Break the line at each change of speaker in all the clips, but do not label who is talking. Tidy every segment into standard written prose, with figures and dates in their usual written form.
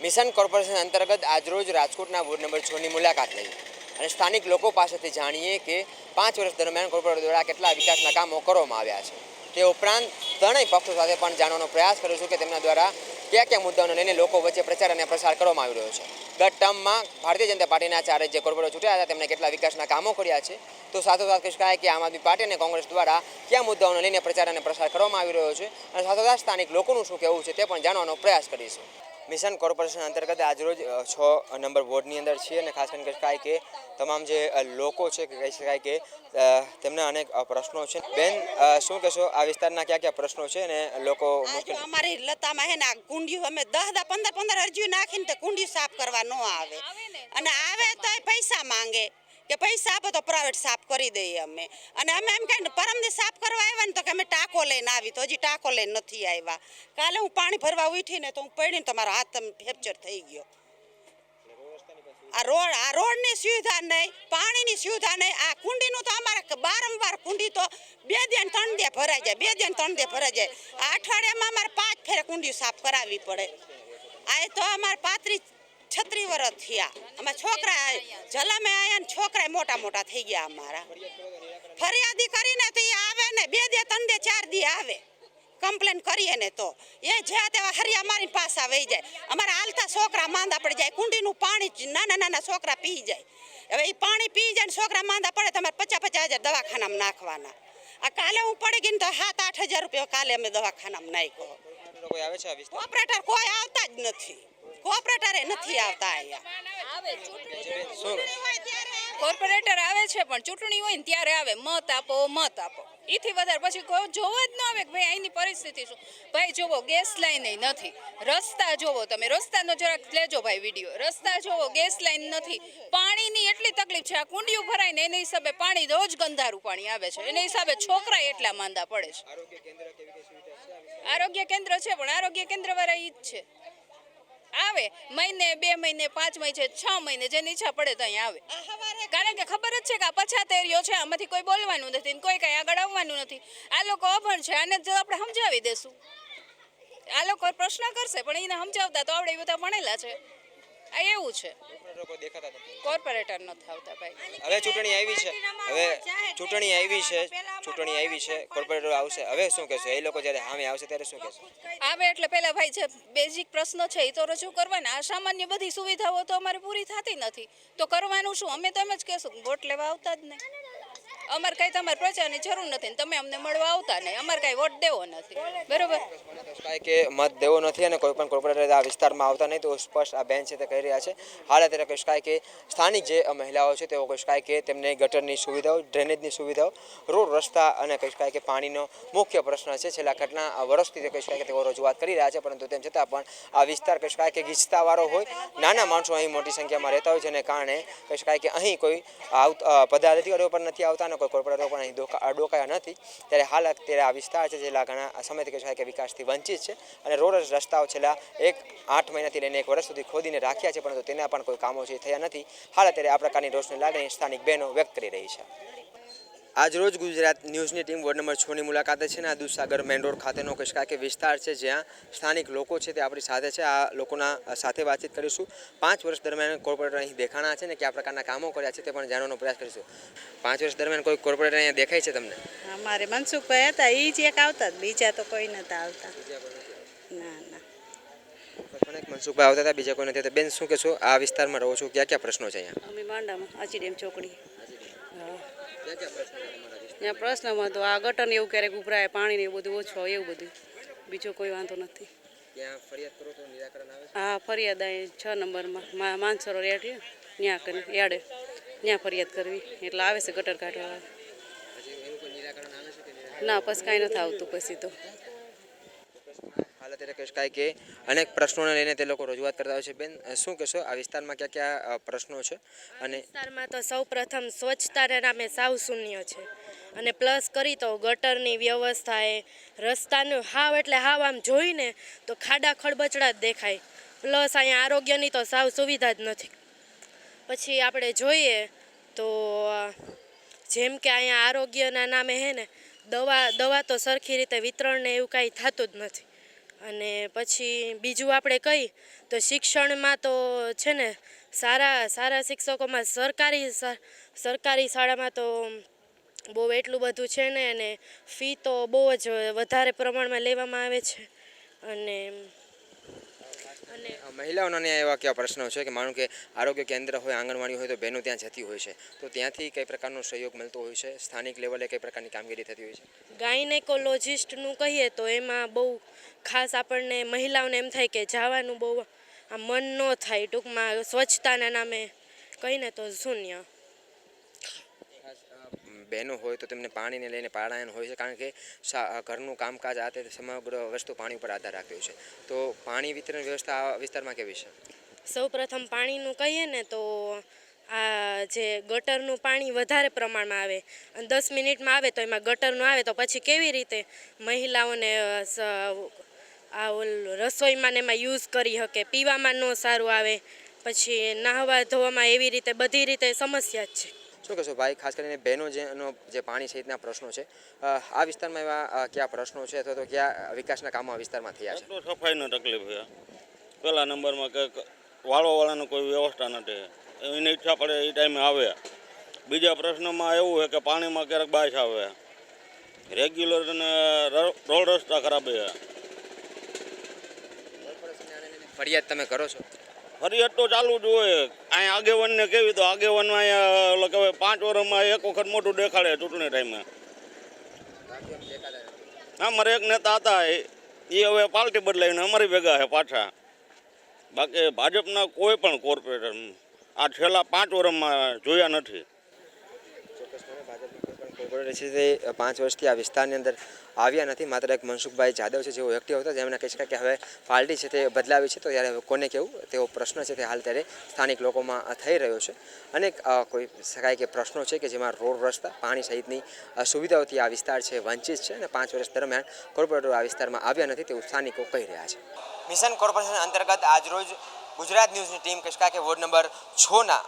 Mission corporation અંતર્ગત આજરોજ રાજકોટના વોર્ડ નંબર 6ની મુલાકાત લઈ અને સ્થાનિક લોકો પાસેથી જાણીએ કે 5 વર્ષ દરમિયાન કોર્પોરેટર દ્વારા કેટલા વિકાસના કામો કરવામાં આવ્યા છે। તે ઉપરાંત ત્રણેય પક્ષો સાથે પણ જાણવાનો પ્રયાસ કર્યો છું કે તેમના દ્વારા કયા કયા મુદ્દાઓને લઈને લોકો વચ્ચે પ્રચાર અને પ્રસાર કરવામાં આવી રહ્યો છે। ગત ટર્મમાં ભારતીય જનતા પાર્ટીના 4 જે કોર્પોરેટર ચૂંટાયા હતા તેમણે કેટલા વિકાસના કામો કર્યા છે, તો સાથોસાથ કહી શકાય કે આમ આદમી પાર્ટી અને કોંગ્રેસ દ્વારા કયા મુદ્દાઓને લઈને પ્રચાર અને પ્રસાર કરવામાં આવી રહ્યો છે અને સાથોસાથ સ્થાનિક લોકોનું શું કહેવું છે તે પણ જાણવાનો પ્રયાસ કરીશું। મિશન કોર્પોરેશન અંતર્ગત આજરોજ 6 નંબર વોર્ડની અંદર છીએ અને ખાસ કરીને કહી શકાય કે તમામ જે લોકો છે કે કહી શકાય કે તેમના અનેક પ્રશ્નો છે। બેન, શું કહેશો આ વિસ્તારના કયા કયા પ્રશ્નો છે અને લોકો
અમારી લતામાં હે ને કુંડીઓ અમે 10-15 અરજીઓ નાખીને તો કુંડી સાફ કરવા ન આવે અને આવે તો પૈસા માંગે કે પૈસા આપો તો પ્રાઇવેટ સાફ કરી દઈએ અમે અને અમે એમ કહીને પરમદી સાફ કરવા આવ્યા ને તો કે અમે ટાંકો લઈને આવી તો હજી ટાંકો લઈને નથી આવ્યા। કાલે હું પાણી ભરવા ઉઠીને તો હું પડીને તો મારો હાથ ફ્રેક્ચર થઈ ગયો। આ રોડની સુવિધા નહીં, પાણીની સુવિધા નહીં, આ કુંડીનું તો અમારે વારંવાર કુંડી તો 2 દી અને 3 દી ભરાઈ જાય, 2 દી અને 3 દી ભરાઈ જાય। આ અઠવાડિયામાં અમારે 5 ફેરે કુંડી સાફ કરાવવી પડે। આ તો અમારે 35-36 વર્ષ થયા। અમારા છોકરા જલામે આયા ને છોકરા મોટા થઈ ગયા અમારા। ફરિયાદી કરીને તો એ આવે ને 2 દી 3 દી 4 દી આવે, કમ્પ્લેન કરીએ ને તો એ જે તેવા હરિયા મારી પાસા વહી જાય। અમારા હાલતા છોકરા માંદા પડી જાય, કુંડીનું પાણી નાના છોકરા પી જાય। હવે એ પાણી પી જાય ને છોકરા માંદા પડે તમારે 50-50 હજાર દવાખાનામાં નાખવાના। આ કાલે હું પડી ગઈ ને તો 7-8 હજાર રૂપિયા કાલે અમે દવાખાનામાં નાખ્યો। કોર્પોરેટર કોઈ આવતા જ નથી, કોર્પોરેટરે નથી આવતા અહીંયા।
કોર્પોરેટર આવે છે પણ ચૂંટણી હોય ને ત્યારે આવે, મત આપો એથી વધારે પછી કોઈ જોવા જ ન આવે કે ભાઈ અહીંની પરિસ્થિતિ શું। ભાઈ જોવો, ગેસ લાઈન નથી, રસ્તા જોવો, તમે રસ્તાનો જરાક લેજો ભાઈ વિડીયો, રસ્તા જોવો, ગેસ લાઈન નથી, પાણીની એટલી તકલીફ છે। આ કુંડીઓ ભરાય ને એના હિસાબે પાણી રોજ ગંધારું પાણી આવે છે, એના હિસાબે છોકરા એટલા માંદા પડે છે। આરોગ્ય કેન્દ્ર છે પણ આરોગ્ય કેન્દ્ર વાળા ઈ જ છે, આવે મહિને 2 મહિને 5 મહિને 6 મહિને જેની ઈચ્છા પડે તો અહીં આવે, કારણ કે ખબર જ છે કે આ પછાત એરિયો છે, આમાંથી કોઈ બોલવાનું નથી ને કોઈ કઈ આગળ આવવાનું નથી। આ લોકો અભણ છે, આને જો આપણે સમજાવી દેશું, આ લોકો પ્રશ્ન કરશે પણ એને સમજાવતા તો આપણે બધા ભણેલા છે। આ એવું છે, કોર્પોરેટર નથી આવતા ભાઈ।
હવે ચૂંટણી આવી છે, કોર્પોરેટર આવશે, હવે શું કહેશો? એ લોકો જ્યારે સામે આવશે ત્યારે શું કહેશો?
આવે એટલે પેલા ભાઈ જે બેઝિક પ્રશ્નો છે એ તો રજૂ કરવાના। આ સામાન્ય બધી સુવિધાઓ તો અમારે પૂરી થતી નથી તો કરવાનું શું? અમે તો એમ જ કહેશું વોટ લેવા આવતા જ નહીં, અમારે કઈ તમારે પ્રચારની જરૂર નથી, તમે અમને મળવા આવતા નહીં, અમારે કઈ વોટ દેવો નથી, બરોબર?
કે મત દેવો નથી અને કોઈ પણ કોર્પોરેટર આ વિસ્તારમાં આવતા નહીં તો સ્પષ્ટ આ બેન છે તે કહી રહ્યા છે। હાલ અત્યારે કહી શકાય કે સ્થાનિક જે મહિલાઓ છે તેઓ કહી શકાય કે તેમને ગટરની સુવિધાઓ, ડ્રેનેજની સુવિધાઓ, રોડ રસ્તા અને કહી શકાય કે પાણીનો મુખ્ય પ્રશ્ન છે। છેલ્લા ઘટના વર્ષથી તે કહી શકાય કે તેઓ રજૂઆત કરી રહ્યા છે, પરંતુ તેમ છતાં પણ આ વિસ્તાર કહી શકાય કે ગીચતાવાળો હોય, નાના માણસો અહીં મોટી સંખ્યામાં રહેતા હોય, જેને કારણે કહી શકાય કે અહીં કોઈ પદાધિકારીઓ પણ નથી આવતા અને કોઈ કોર્પોરેટરો પણ અહીં ડોકાયા નથી। ત્યારે હાલ અત્યારે આ વિસ્તાર છે છેલ્લા ઘણા સમયથી કહી શકાય કે વિકાસથી વંચિત છે અને રોડ રસ્તાઓ છેલ્લા 8 મહિનાથી લઈને 1 વર્ષ સુધી ખોદીને રાખ્યા છે, પરંતુ તેના પણ કોઈ કામો છે થયા નથી। હાલ અત્યારે આ પ્રકારની રોષની લાગણી સ્થાનિક બહેનો વ્યક્ત કરી રહી છે। આજરોજ ગુજરાત ન્યૂઝની ટીમ વોર્ડ નંબર 6ની મુલાકાતે છે ને આ દૂધસાગર મેઇન રોડ ખાતેનો કહી શકાય કે વિસ્તાર છે જ્યાં સ્થાનિક લોકો છે તે આપણી સાથે છે। આ લોકોના સાથે વાતચીત કરીશું। 5 વર્ષ દરમિયાન કોર્પોરેટર અહીં દેખાણા છે ને કયા પ્રકારના કામો કર્યા છે તે પણ જાણવાનો પ્રયાસ કરીશું। 5 વર્ષ દરમિયાન કોઈ કોર્પોરેટર અહીંયા દેખાય છે તમને?
અમારે મનસુખભાઈ હતા, એ જ એક આવતા, બીજા તો કોઈ નતા આવતા। ના
મનસુખભાઈ આવતા હતા, બીજા કોઈ નથી આવતા। બેન, શું કહેશો આ વિસ્તારમાં રહો છો, ક્યાં ક્યાં પ્રશ્નો છે અહીંયા?
અમે માંડામાં આચીડેમ ચોકડી। ત્યાં પ્રશ્નમાં તો આ ગટરને એવું ક્યારેક ઉભરાય, પાણીને એવું બધું ઓછું હોય, એવું બધું, બીજો કોઈ વાંધો નથી।
ત્યાં ફરિયાદ કરો તો નિરાકરણ આવે?
હા, ફરિયાદ અહીં 6 નંબરમાં માનસરોવર ત્યાં કરી યાડે ત્યાં ફરિયાદ કરવી એટલે આવે છે ગટર કાઢવા। ના, પછી કાંઈ નથી આવતું પછી તો।
હાલ અત્યારે કહી શકાય કે અનેક પ્રશ્નોને લઈને તે લોકો રજૂઆત કરતા હોય છે। બેન, શું કહેશો આ વિસ્તારમાં કયા કયા પ્રશ્નો છે? અને
વિસ્તારમાં તો સૌ પ્રથમ સ્વચ્છતાના નામે સાવ શૂન્ય છે અને પ્લસ કરી તો ગટરની વ્યવસ્થા એ રસ્તાનું હાવ એટલે હાવ આમ જોઈને તો ખાડા ખળબચડા જ દેખાય, પ્લસ અહીંયા આરોગ્યની તો સાવ સુવિધા જ નથી। પછી આપણે જોઈએ તો જેમ કે અહીંયા આરોગ્યના નામે હે ને દવા તો સરખી રીતે વિતરણને એવું કાંઈ થતું જ નથી। અને પછી બીજું આપણે કહી તો શિક્ષણમાં તો છે ને સારા શિક્ષકોમાં સરકારી શાળામાં તો બહુ એટલું બધું છે ને, અને ફી તો બહુ જ વધારે પ્રમાણમાં લેવામાં આવે છે. અને
મહિલાઓના ન્યાય એવા કેવા પ્રશ્નો છે કે માનો કે આરોગ્ય કેન્દ્ર હોય, આંગણવાડી હોય તો બહેનો ત્યાં જતી હોય છે, તો ત્યાંથી કઈ પ્રકારનો સહયોગ મળતો હોય છે, સ્થાનિક લેવલે કઈ પ્રકારની કામગીરી થતી હોય છે?
ગાયનેકોલોજિસ્ટનું કહીએ તો એમાં બહુ ખાસ આપણને મહિલાઓને એમ થાય કે જવાનું બહુ આ મન ન થાય. ટૂંકમાં સ્વચ્છતાના નામે કહીને તો શૂન્ય.
બહેનો હોય તો તેમને પાણીને લઈને પારાયણ હોય છે, કારણ કે ઘરનું કામકાજ આ તે સમગ્ર વસ્તુ પાણી ઉપર આધાર રાખતી હોય છે, તો પાણી વિતરણ વ્યવસ્થા આ વિસ્તારમાં કેવી છે?
સૌપ્રથમ પાણીનું કહીએ ને તો આ જે ગટરનું પાણી વધારે પ્રમાણમાં આવે અને 10 મિનિટમાં આવે તો એમાં ગટરનું આવે તો પછી કેવી રીતે મહિલાઓને રસોઈમાં ને એમાં યુઝ કરી શકે, પીવામાં ન સારું આવે, પછી નાહવા ધોવામાં એવી રીતે બધી રીતે સમસ્યા જ છે.
શું કહેશો ભાઈ, ખાસ કરીને બહેનો જે પાણી સહિતના પ્રશ્નો છે, આ વિસ્તારમાં એવા કયા પ્રશ્નો છે અથવા તો કયા વિકાસના કામો આ વિસ્તારમાં થયા છે?
સફાઈનો તકલીફ છે પહેલા નંબરમાં, કે વાળોવાળાનો કોઈ વ્યવસ્થા નથી, એની ઈચ્છા પડે એ ટાઈમે આવે. બીજા પ્રશ્નોમાં એવું છે કે પાણીમાં ક્યારેક બાશ આવે, રેગ્યુલર અને રોડ રસ્તા ખરાબ છે.
ફરિયાદ તમે કરો છો?
ફરિયાદ તો ચાલુ જ હોય. અહીંયા આગેવાનને કેવી તો આગેવાનમાં અહીંયા કહેવાય 5 વર્ષમાં એક વખત મોટું દેખાડે ચૂંટણી ટાઈમે. અમારે એક નેતા હતા એ હવે પાર્ટી બદલાવીને અમારી ભેગા છે પાછા. બાકી ભાજપના કોઈ પણ કોર્પોરેટર આ છેલ્લા 5 વર્ષમાં જોયા નથી.
કોર્પોરેટર છે તે 5 વર્ષથી આ વિસ્તારની અંદર આવ્યા નથી. માત્ર એક મનસુખભાઈ જાદવ છે જેઓ એક્ટિવ હતા, જેમણે કહી શકાય કે હવે પાર્ટી છે તે બદલાવી છે, તો ત્યારે કોને કેવું તેવો પ્રશ્ન છે તે હાલ ત્યારે સ્થાનિક લોકોમાં થઈ રહ્યો છે. અનેક કોઈ શકાય કે પ્રશ્નો છે કે જેમાં રોડ રસ્તા, પાણી સહિતની સુવિધાઓથી આ વિસ્તાર છે વંચિત છે, અને 5 વર્ષ દરમિયાન કોર્પોરેટરો આ વિસ્તારમાં આવ્યા નથી તેવું સ્થાનિકો કહી રહ્યા છે. મિશન કોર્પોરેશન અંતર્ગત આજરોજ ગુજરાત ન્યૂઝની ટીમ કહી શકાય કે વોર્ડ નંબર 6ના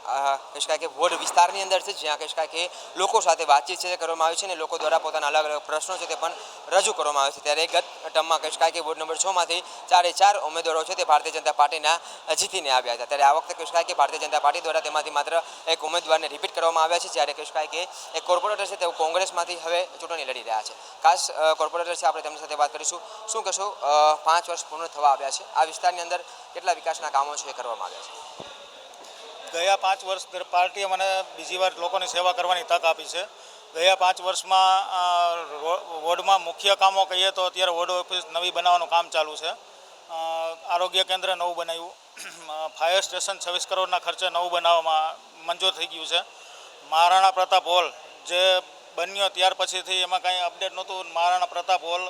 કહી શકાય કે વોર્ડ વિસ્તારની અંદર છે, જ્યાં કહી શકાય કે લોકો સાથે વાતચીત છે કરવામાં આવી છે અને લોકો દ્વારા પોતાના અલગ અલગ પ્રશ્નો છે તે પણ રજૂ કરવામાં આવે છે. ત્યારે ગત ટર્મમાં કહી શકાય કે વોર્ડ નંબર 6માંથી 4 ઉમેદવારો છે તે ભારતીય જનતા પાર્ટીના જીતીને આવ્યા હતા. ત્યારે આ વખતે કહી શકાય કે ભારતીય જનતા પાર્ટી દ્વારા તેમાંથી માત્ર એક ઉમેદવારને રિપીટ કરવામાં આવ્યા છે, જ્યારે કહી શકાય કે એક કોર્પોરેટર છે તેઓ કોંગ્રેસમાંથી હવે ચૂંટણી લડી રહ્યા છે. ખાસ કોર્પોરેટર છે, આપણે તેમની સાથે વાત કરીશું. શું કહેશો, 5 વર્ષ પૂર્ણ થવા આવ્યા છે, આ વિસ્તારની અંદર કેટલા વિકાસના કામો છે કરવામાં આવ્યા છે?
ગયા 5 વર્ષ પાર્ટીએ મને બીજી વાર લોકોની સેવા કરવાની તક આપી છે. ગયા 5 વર્ષમાં વોર્ડમાં મુખ્ય કામો કહીએ તો અત્યારે વોર્ડ ઓફિસ નવી બનાવવાનું કામ ચાલુ છે, આરોગ્ય કેન્દ્ર નવું બનાવ્યું, ફાયર સ્ટેશન 26 કરોડના ખર્ચે નવું બનાવવામાં મંજૂર થઈ ગયું છે. મહારાણા પ્રતાપ હોલ જે બન્યો ત્યાર પછીથી એમાં કાંઈ અપડેટ નહોતું, મહારાણા પ્રતાપ હોલ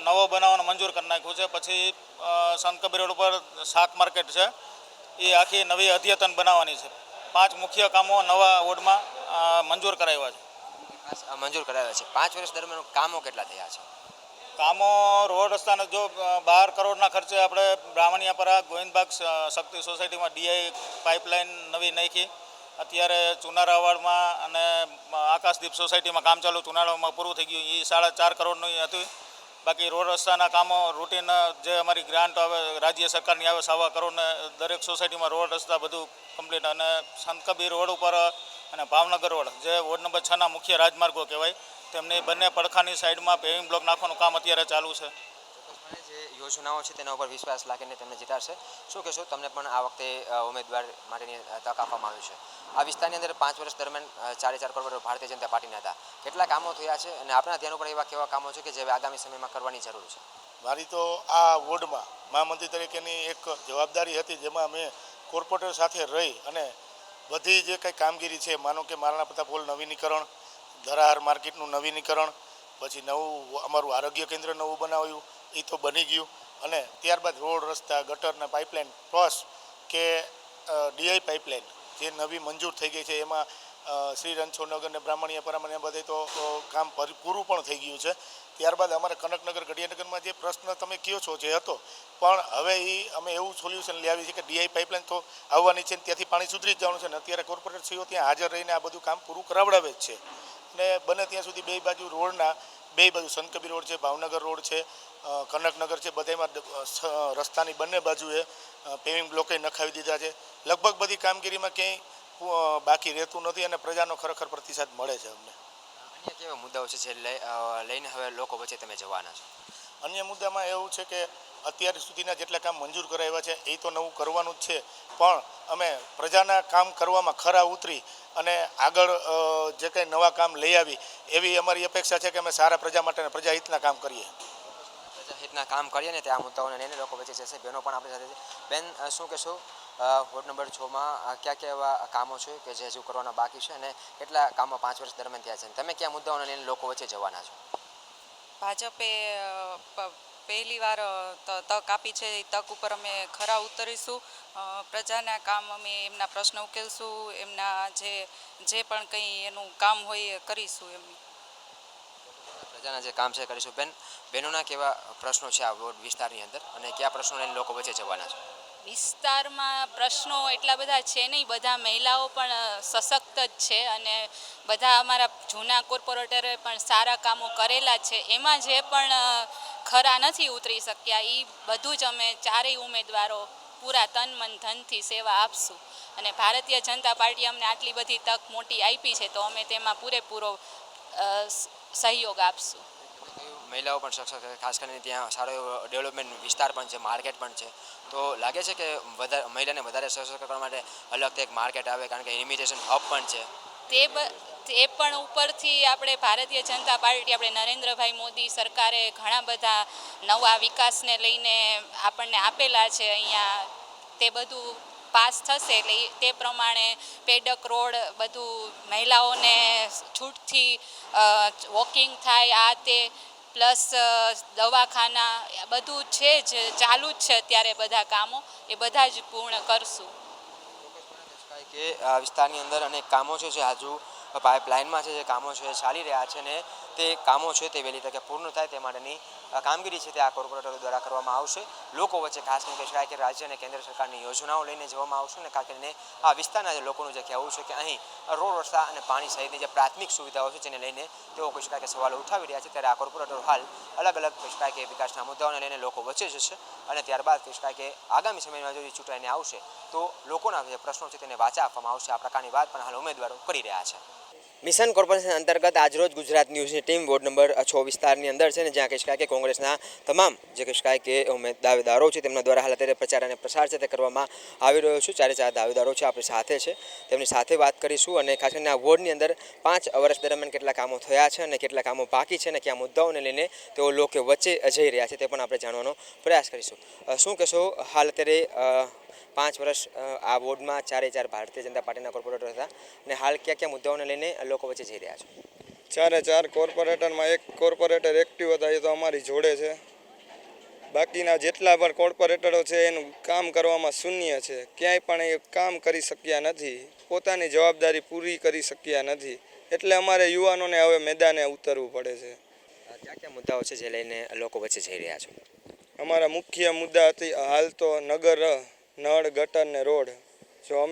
નવો બનાવવાનું મંજૂર કરી નાખ્યું છે. પછી સંત કબીર રોડ ઉપર શાક માર્કેટ છે, એ આખી નવી અદ્યતન બનાવવાની છે. 5 મુખ્ય કામો નવા વોર્ડમાં મંજૂર કરાવ્યા છે.
મંજૂર કરાવ્યા છે. 5 વર્ષ દરમિયાન કામો કેટલા થયા છે?
કામો રોડ રસ્તાના જો 12 કરોડના ખર્ચે આપણે બ્રાહ્મણિયાપરા ગોવિંદબાગ શક્તિ સોસાયટીમાં ડીઆઈ પાઇપલાઇન નવી નાખી. અત્યારે ચુનારાવાડમાં અને આકાશદીપ સોસાયટીમાં કામ ચાલુ, ચુનારાવાડમાં પૂરું થઈ ગયું, એ 4.5 કરોડનું હતું. બાકી રોડ રસ્તાના કામો રૂટીન જે અમારી ગ્રાન્ટ આવે રાજ્ય સરકારની આવે 1.25 કરોડને દરેક સોસાયટીમાં રોડ રસ્તા બધું કમ્પ્લીટ. અને સંત કબીર રોડ ઉપર અને ભાવનગર રોડ જે વોર્ડ નંબર 6ના મુખ્ય રાજમાર્ગો કહેવાય, તેમની બંને પડખાની સાઈડમાં પેવિંગ બ્લોક નાખવાનું કામ અત્યારે ચાલુ છે.
જે યોજનાઓ છે તેના ઉપર વિશ્વાસ લાગીને તેમને જીતાડશે. શું કહેશો, તમને પણ આ વખતે ઉમેદવાર માટેની તક આપવામાં આવી છે? આ વિસ્તારની અંદર 5 વર્ષ દરમિયાન 4 કોર્પોરેટર ભારતીય જનતા પાર્ટીના હતા, કેટલા કામો થયા છે અને આપણા ધ્યાન ઉપર એવા કેવા કામો છે કે જે આગામી સમયમાં કરવાની જરૂર છે?
મારી તો આ વોર્ડમાં મહામંત્રી તરીકેની એક જવાબદારી હતી, જેમાં મેં કોર્પોરેટર સાથે રહી અને બધી જે કંઈ કામગીરી છે, માનો કે મહારાણા પ્રતાપ હોલ નવીનીકરણ, ધરાહાર માર્કેટનું નવીનીકરણ, પછી નવું અમારું આરોગ્ય કેન્દ્ર નવું બનાવ્યું, એ તો બની ગયું. અને ત્યારબાદ રોડ રસ્તા, ગટરના પાઇપલાઇન પ્લસ કે ડીઆઈ પાઇપલાઇન જે નવી મંજૂર થઈ ગઈ છે, એમાં શ્રી રણછોડનગર ને બ્રાહ્મણિયાપરામાં બધે તો કામ પૂરું પણ થઈ ગયું છે. ત્યારબાદ અમારે કનકનગર ગઢિયાનગરમાં જે પ્રશ્ન તમે કહો છો જે હતો, પણ હવે એ અમે એવું સોલ્યુશન લઈ આવી છે કે ડીઆઈ પાઇપલાઇન તો આવવાની છે ને ત્યાંથી પાણી સુધરી જ જવાનું છે, ને અત્યારે કોર્પોરેટરશ્રીઓ ત્યાં હાજર રહીને આ બધું કામ પૂરું કરાવડાવે જ છે. અને બને ત્યાં સુધી બે બાજુ રોડના બે બાજુ સંત કબીર રોડ છે, ભાવનગર રોડ છે, કનકનગર છે બધામાં રસ્તાની બંને બાજુએ પેવિંગ બ્લોકે નખાવી દીધા છે. લગભગ બધી કામગીરીમાં ક્યાંય બાકી રહેતું નથી અને પ્રજાનો ખરેખર પ્રતિસાદ મળે છે અમને.
અન્ય કેવા મુદ્દાઓ છે જે લઈને હવે લોકો વચ્ચે તમે જવાના છો?
અન્ય મુદ્દામાં એવું છે કે અત્યાર સુધીના જેટલા કામ મંજૂર કરાવ્યા છે એ તો નવું કરવાનું જ છે, પણ અમે પ્રજાના કામ કરવામાં ખરા ઉતરી અને આગળ જે કંઈ નવા કામ લઈ આવી એવી અમારી અપેક્ષા છે કે અમે સારા પ્રજા માટે અને પ્રજાહિતના કામ કરીએ.
પ્રજાહિતના કામ કરીએ ને તે આ મુદ્દાઓને લઈને લોકો વચ્ચે જશે. બહેનો પણ આપણી સાથે છે. બેન, શું કહેશો, વોર્ડ નંબર 6માં કયા કયા એવા કામો છે કે જે હજુ કરવાના બાકી છે અને કેટલા કામો 5 વર્ષ દરમિયાન થયા છે? તમે કયા મુદ્દાઓને લઈને લોકો વચ્ચે જવાના છો?
ભાજપે પહેલી વાર તક આપી છે, એ તક ઉપર અમે ખરા ઉતરીશું. પ્રજાના કામ અમે એમના પ્રશ્ન ઉકેલશું, એમના જે પણ કંઈ એનું કામ હોય એ કરીશું.
પ્રજાના જે કામ છે કરીશું. બહેનોના કેવા પ્રશ્નો છે આ વોર્ડ વિસ્તારની અંદર અને કયા પ્રશ્નો લઈને લોકો વચ્ચે જવાના છે?
વિસ્તારમાં પ્રશ્નો એટલા બધા છે નહીં, બધા મહિલાઓ પણ સશક્ત જ છે અને બધા અમારા જૂના કોર્પોરેટરે પણ સારા કામો કરેલા છે. એમાં જે પણ ખરા નથી ઉતરી શક્યા એ બધું જ અમે ચારેય ઉમેદવારો પૂરા તન મન ધનથી સેવા આપશું અને ભારતીય જનતા પાર્ટી અમને આટલી બધી તક મોટી આપી છે તો અમે તેમાં પૂરેપૂરો સહયોગ આપશું.
મહિલાઓ પણ સક્ષમ, ખાસ કરીને ત્યાં સારો એવો ડેવલપમેન્ટ વિસ્તાર પણ છે, માર્કેટ પણ છે, તો લાગે છે કે મહિલાને વધારે સશક્ત કરવા માટે અલગથી એક માર્કેટ આવે, કારણ કે ઇમિટેશન હબ પણ છે.
તે પણ ઉપરથી આપણે ભારતીય જનતા પાર્ટી, આપણે નરેન્દ્રભાઈ મોદી સરકારે ઘણા બધા નવા વિકાસને લઈને આપણને આપેલા છે. અહીંયા તે બધું પાસ થશે એટલે તે પ્રમાણે પેડક રોડ બધું મહિલાઓને છૂટથી વોકિંગ થાય, આ તે પ્લસ દવાખાના બધું છે જ, ચાલુ જ છે અત્યારે બધા કામો, એ બધા જ પૂર્ણ કરશું.
કે આ વિસ્તારની અંદર અનેક કામો છે જે હજુ પાઇપલાઇનમાં છે, જે કામો છે એ ચાલી રહ્યા છે ને તે કામો છે તે વહેલી તકે પૂર્ણ થાય તે માટેની કામગીરી છે તે આ કોર્પોરેટરો દ્વારા કરવામાં આવશે. લોકો વચ્ચે ખાસ કરીને કહેવાય કે રાજ્ય અને કેન્દ્ર સરકારની યોજનાઓ લઈને જવામાં આવશે અને ખાસ કરીને આ વિસ્તારના જે લોકોનું જે કહેવું છે કે અહીં રોડ રસ્તા અને પાણી સહિતની જે પ્રાથમિક સુવિધાઓ છે જેને લઈને તેઓ કહી શકાય કે સવાલો ઉઠાવી રહ્યા છે. ત્યારે આ કોર્પોરેટરો હાલ અલગ અલગ કહી શકાય કે વિકાસના મુદ્દાઓને લઈને લોકો વચ્ચે જશે અને ત્યારબાદ કહી શકાય કે આગામી સમયમાં જો ચૂંટાઈને આવશે તો લોકોના જે પ્રશ્નો છે તેને વાચા આપવામાં આવશે. આ પ્રકારની વાત પણ હાલ ઉમેદવારો કરી રહ્યા છે. મિશન કોર્પોરેશન અંતર્ગત આજરોજ ગુજરાત ન્યૂઝની ટીમ વોર્ડ નંબર 6 વિસ્તારની અંદર છે ને જ્યાં કહી શકાય કે કોંગ્રેસના તમામ જે કહી શકાય કે દાવેદારો છે તેમના દ્વારા હાલ અત્યારે પ્રચાર અને પ્રસાર છે તે કરવામાં આવી રહ્યો છે. ચારે ચાર દાવેદારો છે આપણી સાથે છે, તેમની સાથે વાત કરીશું અને ખાસ કરીને આ વોર્ડની અંદર 5 વર્ષ દરમિયાન કેટલા કામો થયા છે અને કેટલા કામો બાકી છે અને કયા મુદ્દાઓને લઈને તેઓ લોકો વચ્ચે જઈ રહ્યા છે તે પણ આપણે જાણવાનો પ્રયાસ કરીશું. શું કહેશો, હાલ અત્યારે 5 વર્ષ આ વોર્ડમાં ચારે ચાર ભારતીય જનતા પાર્ટીના કોર્પોરેટર હતા અને હાલ કયા મુદ્દાઓને લઈને લોકો વચ્ચે જઈ રહ્યા છે?
ચારે ચાર કોર્પોરેટરમાં એક કોર્પોરેટર એક્ટિવ હતા એ તો અમારી જોડે છે. બાકીના જેટલા પણ કોર્પોરેટરો છે એનું કામ કરવામાં શૂન્ય છે. ક્યાંય પણ એ કામ કરી શક્યા નથી, પોતાની જવાબદારી પૂરી કરી શક્યા નથી. એટલે અમારે યુવાનોને હવે મેદાને ઉતરવું પડે છે.
કયા મુદ્દાઓ છે જે લઈને લોકો વચ્ચે જઈ રહ્યા છે?
અમારા મુખ્ય મુદ્દા હતી હાલ તો નગર નળ ગટર ને રોડ. જો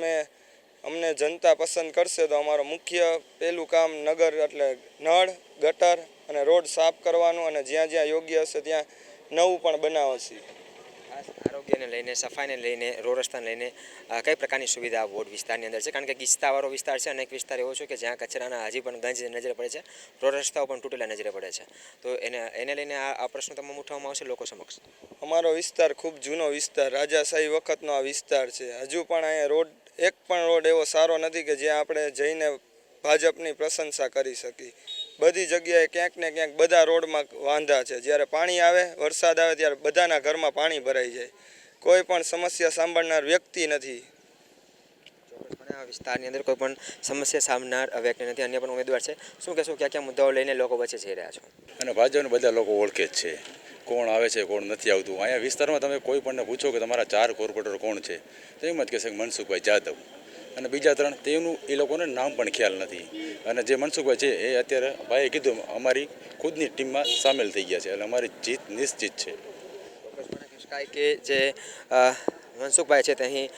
અમને જનતા પસંદ કરશે તો અમારું મુખ્ય પહેલું કામ નગર એટલે નળ ગટર અને રોડ સાફ કરવાનું અને જ્યાં જ્યાં યોગ્ય હશે ત્યાં નવું પણ બનાવશે.
ખાસ આરોગ્યને લઈને, સફાઈને લઈને, રોડ રસ્તાને લઈને કઈ પ્રકારની સુવિધા વોર્ડ વિસ્તારની અંદર છે? કારણ કે ગીચતાવાળો વિસ્તાર છે, અનેક વિસ્તાર એવો છે કે જ્યાં કચરાના હજી પણ ગંજ નજરે પડે છે, રોડ રસ્તાઓ પણ તૂટેલા નજરે પડે છે, તો એને લઈને આ પ્રશ્નો તમામ ઉઠાવવામાં આવશે લોકો સમક્ષ.
અમારો વિસ્તાર ખૂબ જૂનો વિસ્તાર, રાજાશાહી વખતનો આ વિસ્તાર છે. હજુ પણ અહીંયા એક પણ રોડ એવો સારો નથી કે જ્યાં આપણે જઈને ભાજપની પ્રશંસા કરી શકીએ. બધી જગ્યાએ ક્યાંક ને ક્યાંક બધા રોડમાં વાંધા છે. જ્યારે પાણી આવે, વરસાદ આવે ત્યારે બધાના ઘરમાં પાણી ભરાઈ જાય. કોઈ પણ સમસ્યા સાંભળનાર વ્યક્તિ નથી.
ચોક્કસપણે આ વિસ્તારની અંદર કોઈ પણ સમસ્યા સાંભળનાર વ્યક્તિ નથી. અન્ય પણ ઉમેદવાર છે, શું કહેશો, કયા મુદ્દાઓ લઈને લોકો વચ્ચે જઈ રહ્યા છો?
અને ભાજપને બધા લોકો ઓળખે જ છે, કોણ આવે છે કોણ નથી આવતું. અહીંયા વિસ્તારમાં તમે કોઈ પણને પૂછો કે તમારા 4 કોર્પોરેટર કોણ છે તો એમ જ કહેશે કે મનસુખભાઈ જાદવ અને બીજા 3 તેનું એ લોકોને નામ પણ ખ્યાલ નથી. અને જે મનસુખભાઈ છે એ અત્યારે ભાઈએ કીધું અમારી ખુદની ટીમમાં સામેલ થઈ ગયા છે એટલે અમારી જીત નિશ્ચિત છે.
ચોક્કસપણે કહી શકાય કે જે મનસુખભાઈ છે તે અહીં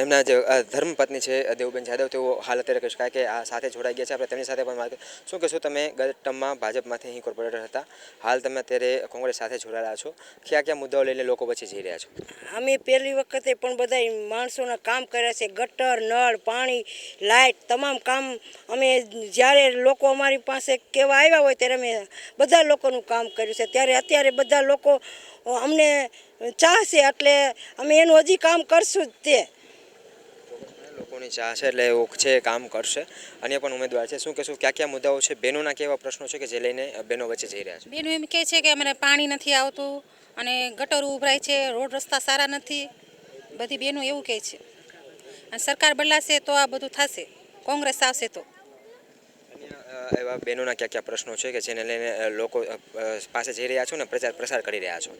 એમના જે ધર્મપત્ની છે દેવુબેન જાદવ તેઓ હાલ અત્યારે કહી શકાય કે આ સાથે જોડાઈ ગયા છે. આપણે તેમની સાથે પણ વાત કરીએ. શું કહેશો તમે ગત ટર્મમાં ભાજપમાંથી અહીં કોર્પોરેટર હતા, હાલ તમે અત્યારે કોંગ્રેસ સાથે જોડાયેલા છો, કયા કયા મુદ્દાઓ લઈને લોકો વચ્ચે જઈ રહ્યા છો?
અમે પહેલી વખતે પણ બધા માણસોના કામ કર્યા છે. ગટર, નળ, પાણી, લાઇટ તમામ કામ અમે જ્યારે લોકો અમારી પાસે કહેવા આવ્યા હોય ત્યારે અમે બધા લોકોનું કામ કર્યું છે. ત્યારે અત્યારે બધા લોકો અમને ચાહશે એટલે અમે એનું હજી કામ કરશું જ તે.
લોકોની ચાહ છે એટલે એવું છે કામ કરશે. અન્ય પણ ઉમેદવાર છે, શું કહેશું કયા કયા મુદ્દાઓ છે, બહેનોના કેવા પ્રશ્નો છે કે જે લઈને બહેનો વચ્ચે જઈ રહ્યા છે?
બેનો એમ કહે છે કે અમને પાણી નથી આવતું અને ગટરો ઉભરાય છે, રોડ રસ્તા સારા નથી, બધી બહેનો એવું કહે છે. અને સરકાર બદલાશે તો આ બધું થશે, કોંગ્રેસ આવશે તો.
એવા બહેનોના કયા કયા પ્રશ્નો છે કે જેને લઈને લોકો પાસે જઈ રહ્યા છો ને પ્રસાર કરી રહ્યા છો?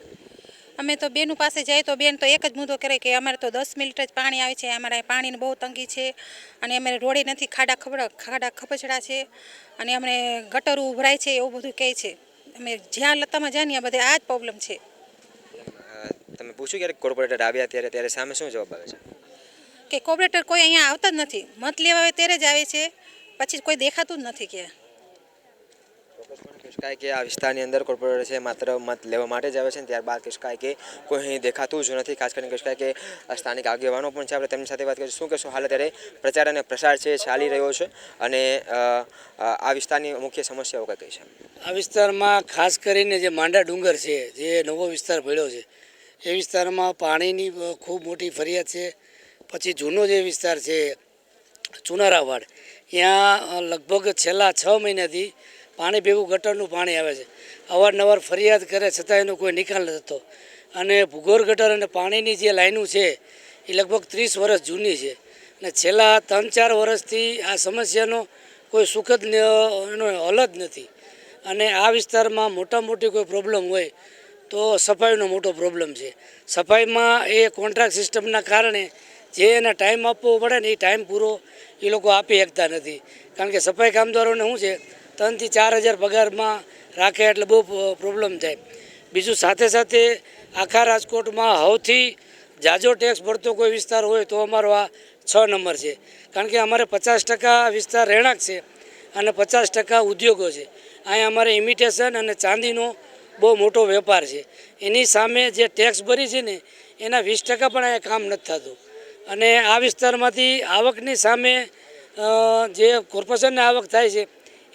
અમે તો બેનું પાસે જાય તો બેન તો એક જ મુદ્દો કરે કે અમારે તો 10 મિનિટ જ પાણી આવે છે, અમારે પાણીની બહુ તંગી છે અને અમારે રોડે નથી, ખાડા ખબચડા છે અને અમને ગટરો ઉભરાય છે એવું બધું કહે છે. અમે જ્યાં લતામાં જાય ને આ બધે આ જ પ્રોબ્લેમ છે.
તમે પૂછ્યું ક્યારેક કોર્પોરેટર આવ્યા ત્યારે સામે શું જવાબ આવે છે?
કે કોર્પોરેટર કોઈ અહીંયા આવતા જ નથી, મત લેવા આવે ત્યારે જ આવે છે, પછી કોઈ દેખાતું જ નથી ક્યાં.
કહેવાય કે આ વિસ્તારની અંદર કોર્પોરેટર છે માત્ર મત લેવા માટે જ આવે છે, ત્યારબાદ કહેવાય કે કોઈ અહીં દેખાતું જ નથી. ખાસ કરીને કહેવાય કે સ્થાનિક આગેવાનો પણ છે, આપણે તેમની સાથે વાત કરીશું. શું કહેશો, હાલ અત્યારે પ્રચાર અને પ્રસાર છે ચાલી રહ્યો છે અને આ વિસ્તારની મુખ્ય સમસ્યાઓ કઈ કઈ છે?
આ વિસ્તારમાં ખાસ કરીને જે માંડા ડુંગર છે, જે નવો વિસ્તાર પડ્યો છે, એ વિસ્તારમાં પાણીની ખૂબ મોટી ફરિયાદ છે. પછી જૂનો જે વિસ્તાર છે ચુનારાવાડ, ત્યાં લગભગ છેલ્લા 6 મહિનાથી પાણી ભેગું ગટરનું પાણી આવે છે. અવારનવાર ફરિયાદ કરે છતાં એનો કોઈ નિકાલ નથી થતો. અને ભૂગોર ગટર અને પાણીની જે લાઈનો છે એ લગભગ 30 વર્ષ જૂની છે અને છેલ્લા 3-4 વર્ષથી આ સમસ્યાનો કોઈ સુખદ એનો હલ જ નથી. અને આ વિસ્તારમાં મોટી કોઈ પ્રોબ્લેમ હોય તો સફાઈનો મોટો પ્રોબ્લેમ છે. સફાઈમાં એ કોન્ટ્રાક્ટ સિસ્ટમના કારણે જે એને ટાઈમ આપવો પડે ને એ ટાઈમ પૂરો એ લોકો આપી શકતા નથી. કારણ કે સફાઈ કામદારોને શું છે 3 થી 4 હજાર પગારમાં રાખે એટલે બહુ પ્રોબ્લેમ થાય. બીજું સાથે સાથે આખા રાજકોટમાં સૌથી જાજો ટેક્સ ભરતો કોઈ વિસ્તાર હોય તો અમારો આ 6 નંબર છે. કારણ કે અમારે 50% વિસ્તાર રહેણાંક છે અને 50% ઉદ્યોગો છે. અહીંયા અમારે ઇમિટેશન અને ચાંદીનો બહુ મોટો વેપાર છે. એની સામે જે ટેક્સ ભરી છે ને એના 20% પણ અહીંયા કામ નથી થતું. અને આ વિસ્તારમાંથી આવકની સામે જે કોર્પોરેશનની આવક થાય છે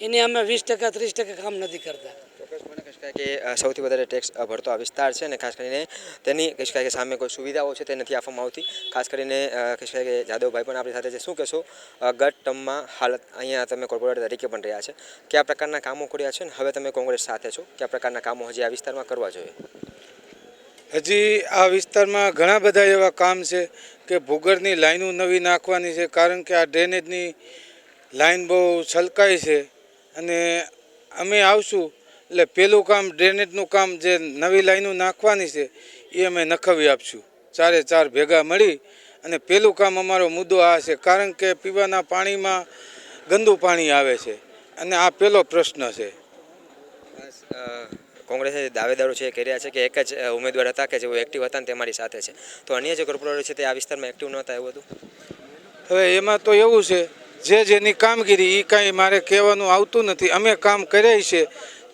એની અમે 20% 30% કામ નથી કરતા.
કે સૌથી વધારે ટેક્સ ભરતો આ વિસ્તાર છે ને ખાસ કરીને તેની કહેવાય કે સામે કોઈ સુવિધાઓ છે તે નથી આપવામાં આવતી. ખાસ કરીને કહેવાય કે જાદવભાઈ પણ આપણી સાથે છે. શું કહેશો, ગત ટર્મમાં હાલત અહીંયા તમે કોર્પોરેટર તરીકે પણ રહ્યા છે, કયા પ્રકારના કામો કર્યા છે ને હવે તમે કોંગ્રેસ સાથે છો, કયા પ્રકારના કામો હજી આ વિસ્તારમાં કરવા જોઈએ?
હજી આ વિસ્તારમાં ઘણા બધા એવા કામ છે કે ભૂગર્ભની લાઈનો નવી નાખવાની છે. કારણ કે આ ડ્રેનેજની લાઈન બહુ છલકાઈ છે અને અમે આવશું એટલે પહેલું કામ ડ્રેનેજનું કામ જે નવી લાઈનો નાખવાની છે એ અમે નખાવી આપશું. 4 ભેગા મળી અને પહેલું કામ અમારો મુદ્દો આ છે. કારણ કે પીવાના પાણીમાં ગંદુ પાણી આવે છે અને આ પહેલો પ્રશ્ન છે.
કોંગ્રેસે દાવેદારો છે કહી રહ્યા છે કે એક જ ઉમેદવાર હતા કે જેઓ એક્ટિવ હતા ને તે મારી સાથે છે, તો અન્ય જે કોર્પોરેટર છે તે આ વિસ્તારમાં એક્ટિવ નહોતા એવું હતું?
હવે એમાં તો એવું છે જેની કામગીરી એ કાંઈ મારે કહેવાનું આવતું નથી. અમે કામ કર્યા છે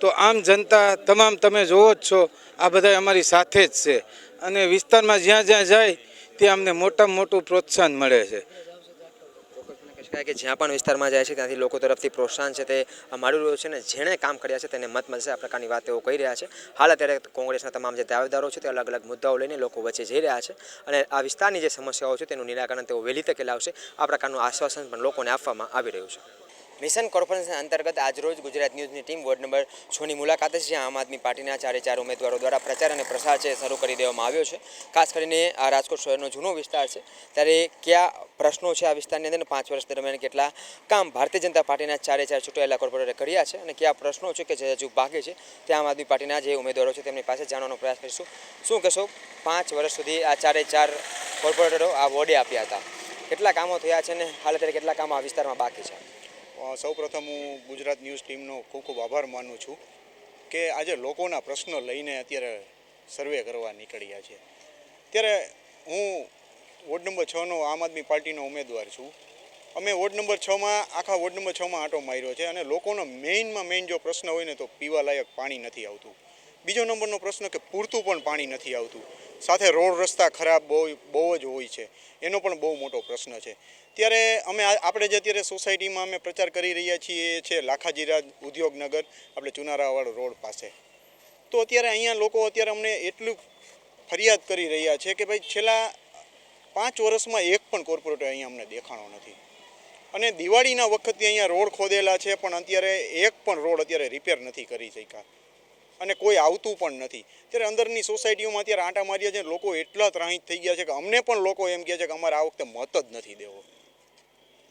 તો આમ જનતા તમામ તમે જોવો જ છો, આ બધા અમારી સાથે જ છે અને વિસ્તારમાં જ્યાં જાય ત્યાં અમને મોટામાં મોટું પ્રોત્સાહન મળે છે.
કે જ્યાં પણ વિસ્તારમાં જાય છે ત્યાંથી લોકો તરફથી પ્રોત્સાહન છે તે મળી રહ્યું છે ને જેણે કામ કર્યા છે તેને મત મળશે, આ પ્રકારની વાત તેઓ કહી રહ્યા છે. હાલ અત્યારે કોંગ્રેસના તમામ જે દાવેદારો છે તે અલગ અલગ મુદ્દાઓ લઈને લોકો વચ્ચે જઈ રહ્યા છે અને આ વિસ્તારની જે સમસ્યાઓ છે તેનું નિરાકરણ તેઓ વહેલી તકે લાવશે, આ પ્રકારનું આશ્વાસન પણ લોકોને આપવામાં આવી રહ્યું છે. મિશન કોર્પોરેશન અંતર્ગત આજરોજ ગુજરાત ન્યૂઝની ટીમ વોર્ડ નંબર 6ની મુલાકાતે છે, જ્યાં આમ આદમી પાર્ટીના 4 ઉમેદવારો દ્વારા પ્રચાર અને પ્રસાર છે શરૂ કરી દેવામાં આવ્યો છે. ખાસ કરીને આ રાજકોટ શહેરનો જૂનો વિસ્તાર છે ત્યારે કયા પ્રશ્નો છે આ વિસ્તારની અંદર 5 વર્ષ દરમિયાન કેટલા કામ ભારતીય જનતા પાર્ટીના 4 ચૂંટાયેલા કોર્પોરેટરે કર્યા છે અને કયા પ્રશ્નો છે કે જે હજુ બાકી છે તે આમ આદમી પાર્ટીના જે ઉમેદવારો છે તેમની પાસે જાણવાનો પ્રયાસ કરીશું. શું કહેશો, 5 વર્ષ સુધી આ 4 કોર્પોરેટરો આ વોર્ડે આપ્યા હતા, કેટલા કામો થયા છે અને હાલ અત્યારે કેટલા કામો આ વિસ્તારમાં બાકી છે?
સૌપ્રથમ હું ગુજરાત ન્યૂઝ ટીમનો ખૂબ આભાર માનું છું કે આજે લોકોના પ્રશ્નો લઈને અત્યારે સર્વે કરવા નીકળ્યા છે. ત્યારે હું વોર્ડ નંબર 6નો આમ આદમી પાર્ટીનો ઉમેદવાર છું. અમે વોર્ડ નંબર 6માં આખા વોર્ડ નંબર 6માં આંટો માર્યો છે અને લોકોનો મેઇન જો પ્રશ્ન હોય ને તો પીવાલાયક પાણી નથી આવતું. બીજો નંબરનો પ્રશ્ન કે પૂરતું પણ પાણી નથી આવતું. સાથે રોડ રસ્તા ખરાબ બહુ જ હોય છે, એનો પણ બહુ મોટો પ્રશ્ન છે. ત્યારે આપણે જે અત્યારે સોસાયટીમાં અમે પ્રચાર કરી રહ્યા છીએ એ છે લાખાજીરા ઉદ્યોગનગર, આપણે ચુનારાવાળો રોડ પાસે. તો અત્યારે અહીંયા લોકો અત્યારે અમને એટલું ફરિયાદ કરી રહ્યા છે કે ભાઈ છેલ્લા 5 વર્ષમાં એક પણ કોર્પોરેટર અહીંયા અમને દેખાણો નથી. અને દિવાળીના વખતથી અહીંયા રોડ ખોદેલા છે પણ અત્યારે એક પણ રોડ અત્યારે રિપેર નથી કરી શક્યા અને કોઈ આવતું પણ નથી. ત્યારે અંદરની સોસાયટીઓમાં અત્યારે આંટા માર્યા છે, લોકો એટલા ત્રાહિત થઈ ગયા છે કે અમને પણ લોકો એમ કહે છે કે અમારે આ વખતે મત જ નથી દેવો.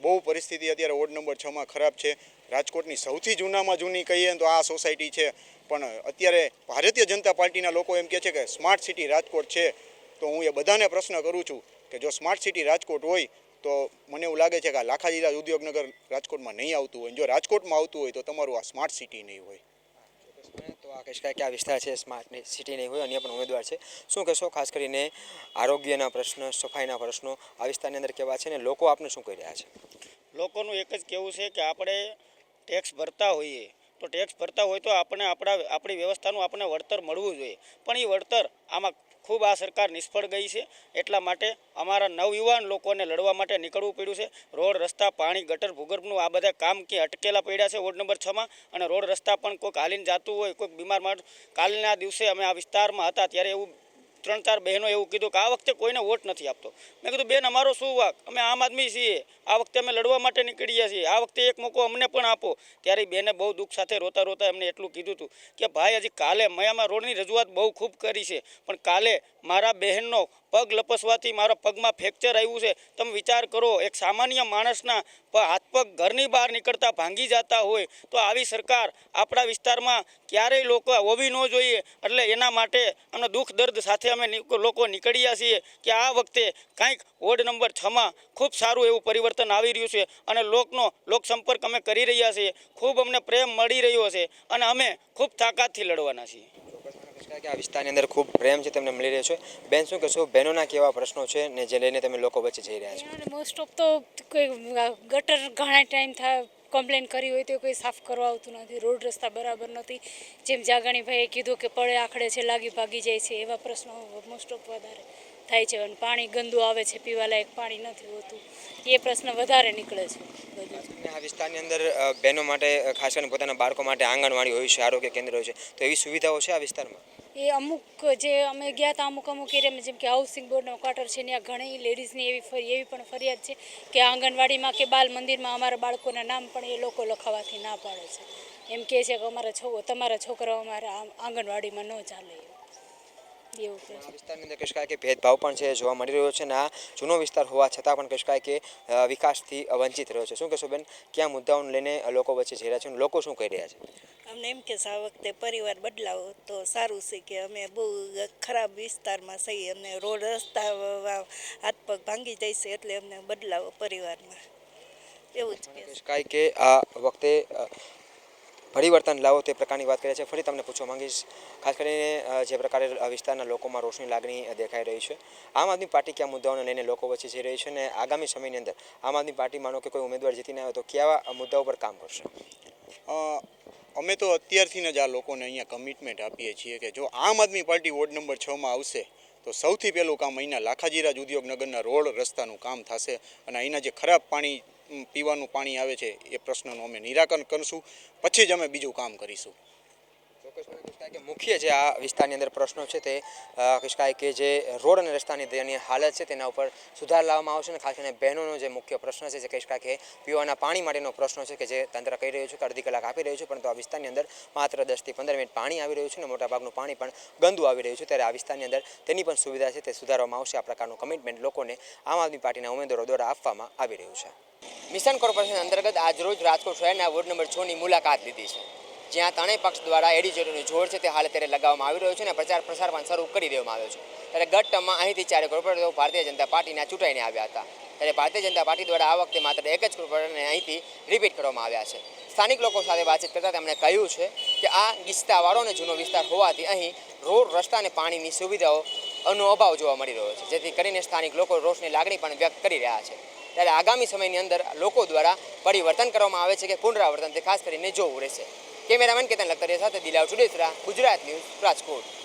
બહુ પરિસ્થિતિ અત્યારે વોર્ડ નંબર 6માં ખરાબ છે. રાજકોટની સૌથી જૂનામાં જૂની કહીએ તો આ સોસાયટી છે, પણ અત્યારે ભારતીય જનતા પાર્ટીના લોકો એમ કહે છે કે સ્માર્ટ સિટી રાજકોટ છે. તો હું એ બધાને પ્રશ્ન કરું છું કે જો સ્માર્ટ સિટી રાજકોટ હોય તો મને એવું લાગે છે કે આ લાખાજીરા ઉદ્યોગનગર રાજકોટમાં નહીં આવતું હોય. જો રાજકોટમાં આવતું હોય તો તમારું આ સ્માર્ટ સિટી નહીં હોય.
તો આ કહીશ કે આ વિસ્તાર છે સ્માર્ટ સિટી નહીં હોય, અન્ય પણ ઉમેદવાર છે. શું કહેશો ખાસ કરીને આરોગ્યના પ્રશ્ન, સફાઈના પ્રશ્નો આ વિસ્તારની અંદર કેવા છે ને લોકો આપને શું કહી રહ્યા છે?
લોકોનું એક જ કહેવું છે કે આપણે ટેક્સ ભરતા હોઈએ તો ટેક્સ ભરતા હોય તો આપણી વ્યવસ્થાનું આપણને વળતર મળવું જોઈએ, પણ એ વળતર આમાં ખૂબ આ સરકાર નિષ્ફળ ગઈ છે. એટલા માટે અમારા નવયુવાન લોકોને લડવા માટે નીકળવું પડ્યું છે. રોડ રસ્તા, પાણી, ગટર, ભૂગર્ભનું આ બધા કામ કે અટકેલા પડ્યા છે વોર્ડ નંબર 6માં. અને રોડ રસ્તા પણ કોઈક હાલીને જતું હોય, કોઈક બીમાર માણસ. કાલના દિવસે અમે આ વિસ્તારમાં હતા ત્યારે એવું 3-4 બહેનો એવું કીધું કે આ વખતે કોઈને વોટ નથી આપતો. મેં કીધું બેન, અમારો શું વાંક, અમે આમ આદમી છીએ, આ વખતે અમે લડવા માટે નીકળ્યા છીએ, આ વખતે એક મોકો અમને પણ આપો. ત્યારે બેને બહુ દુઃખ સાથે રોતા રોતા એમને એટલું કીધું હતું કે ભાઈ હજી કાલે મેં આમાં રોડની રજૂઆત બહુ ખૂબ કરી છે, પણ કાલે મારા બહેનનો પગ લપસવાથી મારા પગમાં ફ્રેક્ચર આવ્યું છે. તમે વિચાર કરો, એક સામાન્ય માણસના હાથ પગ ઘરની બહાર નીકળતા ભાંગી જતા હોય તો આવી સરકાર આપણા વિસ્તારમાં ક્યારેય લોકો હોવી ન જોઈએ. એટલે એના માટે અમને દુઃખ દર્દ સાથે અમે લોકો નીકળ્યા છીએ કે આ વખતે કાંઈક વોર્ડ નંબર 6માં ખૂબ સારું એવું પરિવર્તન આવી રહ્યું છે અને લોકસંપર્ક અમે કરી રહ્યા છીએ. ખૂબ અમને પ્રેમ મળી રહ્યો છે અને અમે ખૂબ તાકાતથી લડવાના છીએ.
કે આ વિસ્તારની અંદર ખૂબ પ્રેમ છે તેમને મળી રહ્યો છે. બેન, શું કહેશો, બહેનોના કેવા પ્રશ્નો છે ને જે લઈને તમે લોકો વચ્ચે જઈ રહ્યા છો?
મોસ્ટ ઓફ તો કોઈ ગટર ઘણા ટાઈમ થાય કમ્પ્લેન કરી હોય તો કોઈ સાફ કરવા આવતું નથી. રોડ રસ્તા બરાબર નથી. જેમ જાગાણીભાઈએ કીધું કે પડે આખડે છે, લાગી ભાગી જાય છે, એવા પ્રશ્નો મોસ્ટ ઓફ વધારે થાય છે. અને પાણી ગંદુ આવે છે, પીવાલાયક પાણી નથી હોતું, એ પ્રશ્ન વધારે નીકળે છે.
આ વિસ્તારની અંદર બહેનો માટે ખાસ કરીને પોતાના બાળકો માટે આંગણવાડી હોય છે, આરોગ્ય કેન્દ્ર હોય છે, તો એવી સુવિધાઓ છે આ વિસ્તારમાં?
એ અમુક જે અમે ગયા હતા અમુક એરિયામાં, જેમ કે હાઉસિંગ બોર્ડનો ક્વાર્ટર છે, ત્યાં ઘણી લેડીઝની એવી પણ ફરિયાદ છે કે આંગણવાડીમાં કે બાલ મંદિરમાં અમારા બાળકોના નામ પણ એ લોકો લખાવવાથી ના પાડે છે. એમ કહે છે કે તમારા છોકરાઓ અમારા આંગણવાડીમાં ન ચાલે એવું કહે છે.
આ વિસ્તારની અંદર કહી શકાય કે ભેદભાવ પણ છે જોવા મળી રહ્યો છે ને આ જૂનો વિસ્તાર હોવા છતાં પણ કહી શકાય કે વિકાસથી વંચિત રહ્યો છે. શું કહેશો બેન, ક્યાં મુદ્દાઓને લઈને લોકો વચ્ચે જઈ રહ્યા છે અને લોકો શું કહી રહ્યા છે?
અમને એમ કે આ વખતે પરિવાર બદલાવો તો સારું છે કે અમે બહુ ખરાબ વિસ્તારમાં છીએ, અમને રોડ રસ્તા હાથ પગ ભાંગી જાય છે, એટલે અમને બદલાવો પરિવારમાં એવું જ કહી
શકાય કે આ વખતે પરિવર્તન લાવો તે પ્રકારની વાત કરે છે. ફરી તમને પૂછવા માંગીશ, ખાસ કરીને જે પ્રકારે વિસ્તારના લોકોમાં રોષની લાગણી દેખાઈ રહી છે, આમ આદમી પાર્ટી કયા મુદ્દાઓને લઈને લોકો વચ્ચે જઈ રહી છે અને આગામી સમયની અંદર આમ આદમી પાર્ટી માનો કે કોઈ ઉમેદવાર જીતીને આવે તો કેવા મુદ્દાઓ પર કામ કરશે?
અમે તો અત્યારથી જ આ લોકોને અહીંયા કમિટમેન્ટ આપીએ છીએ કે જો આમ આદમી પાર્ટી વોર્ડ નંબર 6માં આવશે તો સૌથી પહેલું કામ અહીંના લાખાજીરા ઉદ્યોગનગરના રોડ રસ્તાનું કામ થશે અને અહીંના જે ખરાબ પીવાનું પાણી આવે છે એ પ્રશ્નનું અમે નિરાકરણ કરીશું, પછી જ અમે બીજું કામ કરીશું.
કે મુખ્ય જે આ વિસ્તારની અંદર પ્રશ્નો છે તે કહી શકાય કે જે રોડ અને રસ્તાની દયનીય હાલત છે તેના ઉપર સુધાર લાવવામાં આવશે અને ખાસ કરીને બહેનોનો જે મુખ્ય પ્રશ્ન છે જે કહી શકાય કે પીવાના પાણી માટેનો પ્રશ્ન છે કે જે તંત્ર કહી રહ્યું છે કે અડધી કલાક આપી રહ્યું છે, પરંતુ આ વિસ્તારની અંદર માત્ર 10 થી 15 મિનિટ પાણી આવી રહ્યું છે અને મોટાભાગનું પાણી પણ ગંદુ આવી રહ્યું છે. ત્યારે આ વિસ્તારની અંદર તેની પણ સુવિધા છે તે સુધારવામાં આવશે. આ પ્રકારનું કમિટમેન્ટ લોકોને આમ આદમી પાર્ટીના ઉમેદવારો દ્વારા આપવામાં આવી રહ્યું છે. મિશન કોર્પોરેશન અંતર્ગત આજરોજ રાજકોટ શહેરના વોર્ડ નંબર 6ની મુલાકાત લીધી છે, જ્યાં ત્રણેય પક્ષ દ્વારા એડીજોડીનું જોર છે તે હાલ અત્યારે લગાવવામાં આવી રહ્યો છે અને પ્રચાર પ્રસાર પણ શરૂ કરી દેવામાં આવ્યો છે. ત્યારે ગત ટર્મમાં અહીંથી 4 કોર્પોરેટરો ભારતીય જનતા પાર્ટીના ચૂંટાઈને આવ્યા હતા. ત્યારે ભારતીય જનતા પાર્ટી દ્વારા આ વખતે માત્ર એક જ કોર્પોરેટરને અહીંથી રિપીટ કરવામાં આવ્યા છે. સ્થાનિક લોકો સાથે વાતચીત કરતાં તેમણે કહ્યું છે કે આ વિસ્તારવાળો અને જૂનો વિસ્તાર હોવાથી અહીં રોડ રસ્તા અને પાણીની સુવિધાઓ નો અભાવ જોવા મળી રહ્યો છે, જેથી કરીને સ્થાનિક લોકો રોષની લાગણી પણ વ્યક્ત કરી રહ્યા છે. ત્યારે આગામી સમયની અંદર લોકો દ્વારા પરિવર્તન કરવામાં આવે છે કે પુનરાવર્તન તે ખાસ કરીને જોવું રહેશે. કેમેરામેન કેતન લખતરિયા સાથે દિલાવ ચુડેસરા, ગુજરાત ન્યૂઝ, રાજકોટ.